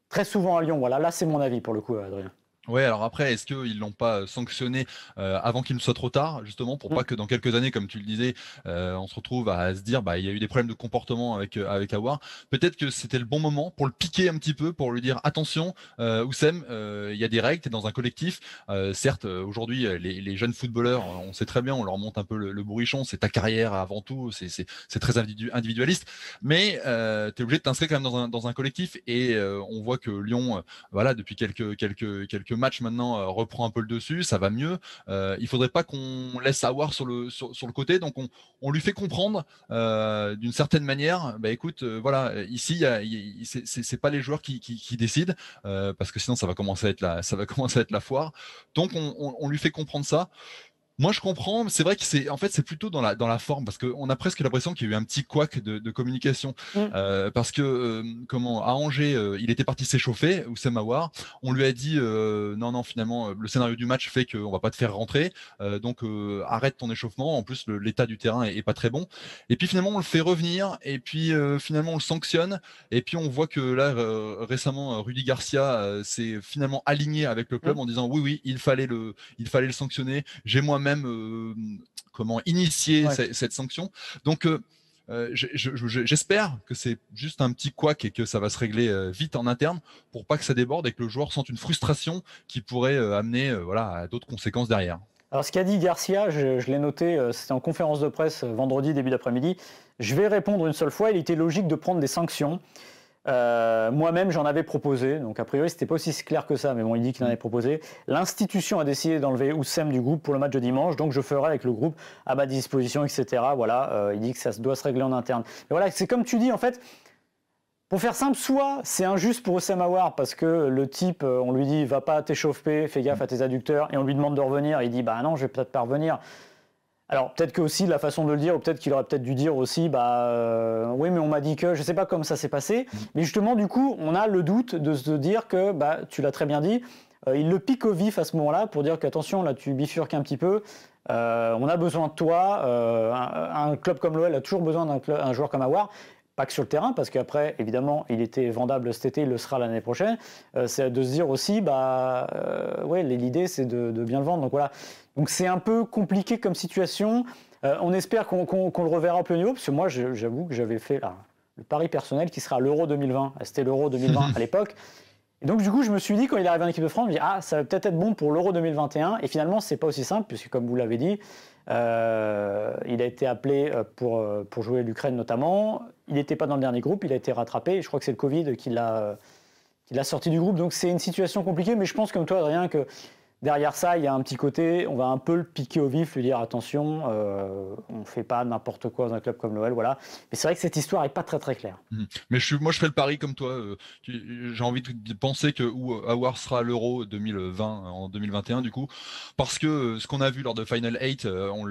très souvent à Lyon. Voilà, là c'est mon avis pour le coup, Adrien. Ouais, alors après, est-ce qu'ils l'ont pas sanctionné avant qu'il ne soit trop tard, justement, pour pas que dans quelques années, comme tu le disais, on se retrouve à se dire, il y a eu des problèmes de comportement avec Aouar. Peut-être que c'était le bon moment pour le piquer un petit peu, pour lui dire, attention, Oussem, il y a des règles, t'es dans un collectif. Certes, aujourd'hui, les jeunes footballeurs, on sait très bien, on leur monte un peu le bourrichon, c'est ta carrière avant tout, c'est très individualiste, mais t'es obligé de t'inscrire quand même dans un collectif, et on voit que Lyon, voilà, depuis quelques match maintenant reprend un peu le dessus, ça va mieux. Il faudrait pas qu'on laisse Aouar sur le côté, donc on lui fait comprendre d'une certaine manière. Écoute, voilà, ici c'est pas les joueurs qui décident, parce que sinon ça va commencer à être la foire. Donc on lui fait comprendre ça. Moi, je comprends, mais c'est vrai que c'est plutôt dans la forme, parce qu'on a presque l'impression qu'il y a eu un petit couac de communication, parce que à Angers, il était parti s'échauffer, Oussem Aouar. On lui a dit non, finalement, le scénario du match fait qu'on va pas te faire rentrer, donc arrête ton échauffement. En plus, l'état du terrain est pas très bon. Et puis finalement, on le fait revenir, et puis finalement, on le sanctionne. Et puis on voit que là, récemment, Rudy Garcia s'est finalement aligné avec le club en disant oui, il fallait le sanctionner. J'ai moi-même initié cette sanction. Donc j'espère que c'est juste un petit couac et que ça va se régler vite en interne, pour pas que ça déborde et que le joueur sente une frustration qui pourrait amener à d'autres conséquences derrière. Alors ce qu'a dit Garcia, je l'ai noté, c'était en conférence de presse vendredi début d'après-midi. Je vais répondre une seule fois, il était logique de prendre des sanctions. Moi-même, j'en avais proposé, donc a priori, c'était pas aussi clair que ça, mais bon, il dit qu'il en avait proposé. L'institution a décidé d'enlever Oussem du groupe pour le match de dimanche, donc je ferai avec le groupe à ma disposition, etc. Voilà, il dit que ça doit se régler en interne. Mais voilà, c'est comme tu dis, en fait, pour faire simple, soit c'est injuste pour Oussem Aouar parce que le type, on lui dit, va pas t'échauffer, fais gaffe à tes adducteurs, et on lui demande de revenir, il dit, non, je vais peut-être pas revenir. Alors peut-être que aussi la façon de le dire, ou peut-être qu'il aurait peut-être dû dire aussi, oui mais on m'a dit que, je sais pas comment ça s'est passé, mais justement du coup on a le doute de se dire que, tu l'as très bien dit, il le pique au vif à ce moment-là pour dire qu'attention là tu bifurques un petit peu, on a besoin de toi, un club comme l'OL a toujours besoin d'un joueur comme Aouar. Pas que sur le terrain, parce qu'après, évidemment, il était vendable cet été, il le sera l'année prochaine. C'est de se dire aussi, l'idée, c'est de bien le vendre. Donc voilà. Donc c'est un peu compliqué comme situation. On espère qu'on le reverra au plus haut niveau, parce que moi, j'avoue que j'avais fait le pari personnel qui sera l'Euro 2020. C'était l'Euro 2020 à l'époque. Et donc du coup, je me suis dit, quand il est arrivé en équipe de France, je me dis, ça va peut-être être bon pour l'Euro 2021. Et finalement, c'est pas aussi simple, puisque comme vous l'avez dit, il a été appelé pour jouer l'Ukraine notamment. Il n'était pas dans le dernier groupe, il a été rattrapé. Et je crois que c'est le Covid qui l'a sorti du groupe. Donc c'est une situation compliquée, mais je pense comme toi, Adrien, que derrière ça, il y a un petit côté, on va un peu le piquer au vif, lui dire attention, on ne fait pas n'importe quoi dans un club comme l'OL, voilà. Mais c'est vrai que cette histoire n'est pas très très claire. Mais moi je fais le pari comme toi, j'ai envie de penser que Aouar sera à l'Euro 2020 en 2021 du coup, parce que ce qu'on a vu lors de Final 8,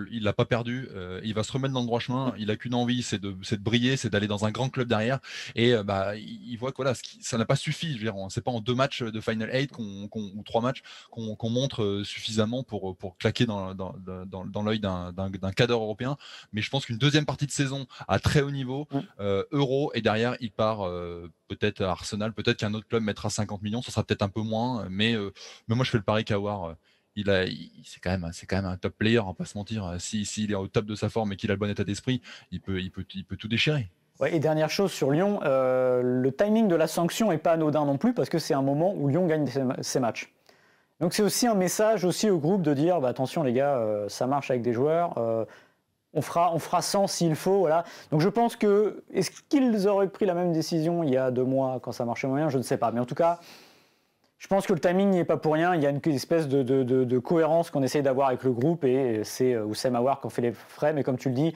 il l'a pas perdu, il va se remettre dans le droit chemin, il a qu'une envie, c'est de briller, c'est d'aller dans un grand club derrière, et il voit que ça n'a pas suffi, je veux dire, c'est pas en 2 matchs de Final 8 ou 3 matchs qu'on montre suffisamment pour claquer dans l'œil d'un cadre européen. Mais je pense qu'une deuxième partie de saison à très haut niveau, Euro, et derrière il part peut-être à Arsenal, peut-être qu'un autre club mettra 50 millions, ça sera peut-être un peu moins, mais moi je fais le pari qu'Aouar, c'est quand même un top player, on va pas se mentir. S'il est au top de sa forme et qu'il a le bon état d'esprit, il peut tout déchirer. Ouais, et dernière chose sur Lyon, le timing de la sanction n'est pas anodin non plus, parce que c'est un moment où Lyon gagne ses matchs. Donc c'est aussi un message aussi au groupe de dire attention les gars, ça marche avec des joueurs, on fera 100 s'il faut, voilà. Donc je pense que, est-ce qu'ils auraient pris la même décision il y a 2 mois quand ça marchait moyen, je ne sais pas. Mais en tout cas, je pense que le timing n'y est pas pour rien, il y a une espèce de cohérence qu'on essaye d'avoir avec le groupe, et c'est Oussem Aouar qui en fait les frais, mais comme tu le dis,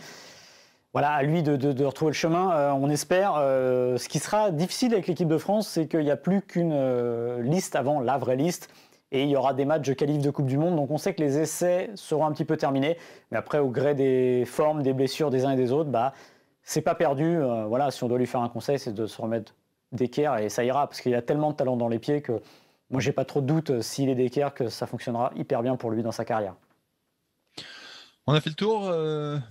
voilà, à lui de retrouver le chemin, on espère. Ce qui sera difficile avec l'équipe de France, c'est qu'il n'y a plus qu'une liste avant la vraie liste. et il y aura des matchs de qualif de Coupe du Monde. Donc on sait que les essais seront un petit peu terminés. Mais après, au gré des formes, des blessures des uns et des autres, c'est pas perdu. Voilà, si on doit lui faire un conseil, c'est de se remettre d'équerre et ça ira, parce qu'il a tellement de talent dans les pieds que moi, j'ai pas trop de doute s'il est d'équerre que ça fonctionnera hyper bien pour lui dans sa carrière. On a fait le tour,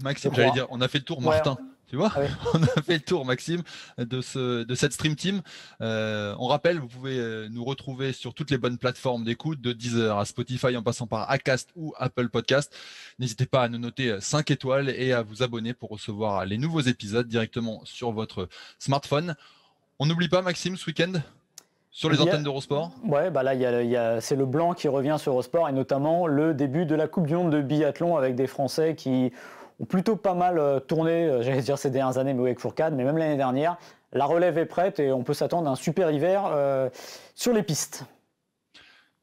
Maxime, Je j'allais crois. dire, on a fait le tour, Ouais. Martin. Tu vois, Ah oui. on a fait le tour, Maxime, de cette Stream Team. On rappelle, vous pouvez nous retrouver sur toutes les bonnes plateformes d'écoute, de Deezer à Spotify en passant par Acast ou Apple Podcast. N'hésitez pas à nous noter 5 étoiles et à vous abonner pour recevoir les nouveaux épisodes directement sur votre smartphone. On n'oublie pas, Maxime, ce week-end sur les antennes d'Eurosport. Ouais, là, c'est le blanc qui revient sur Eurosport et notamment le début de la Coupe du Monde de biathlon avec des Français qui ont plutôt pas mal tourné, j'allais dire ces dernières années, mais avec Fourcade, mais même l'année dernière. La relève est prête et on peut s'attendre à un super hiver sur les pistes.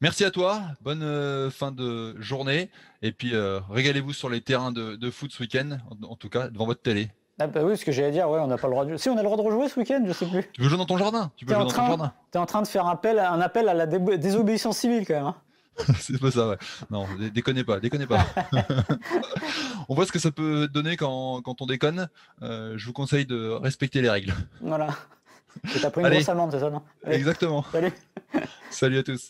Merci à toi, bonne fin de journée et puis régalez-vous sur les terrains de foot ce week-end, en tout cas devant votre télé. Ah bah oui, ce que j'allais dire, ouais, on n'a pas le droit de... Si, on a le droit de rejouer ce week-end, je sais plus. Tu veux jouer dans ton jardin? Tu peux jouer dans ton jardin. T'es en train de faire un appel à la désobéissance civile quand même. Hein. C'est pas ça, ouais. Non, déconnez pas. On voit ce que ça peut donner quand on déconne. Je vous conseille de respecter les règles. Voilà. Et t'as pris une grosse amende, c'est ça, non? Allez. Exactement. Salut. Salut à tous.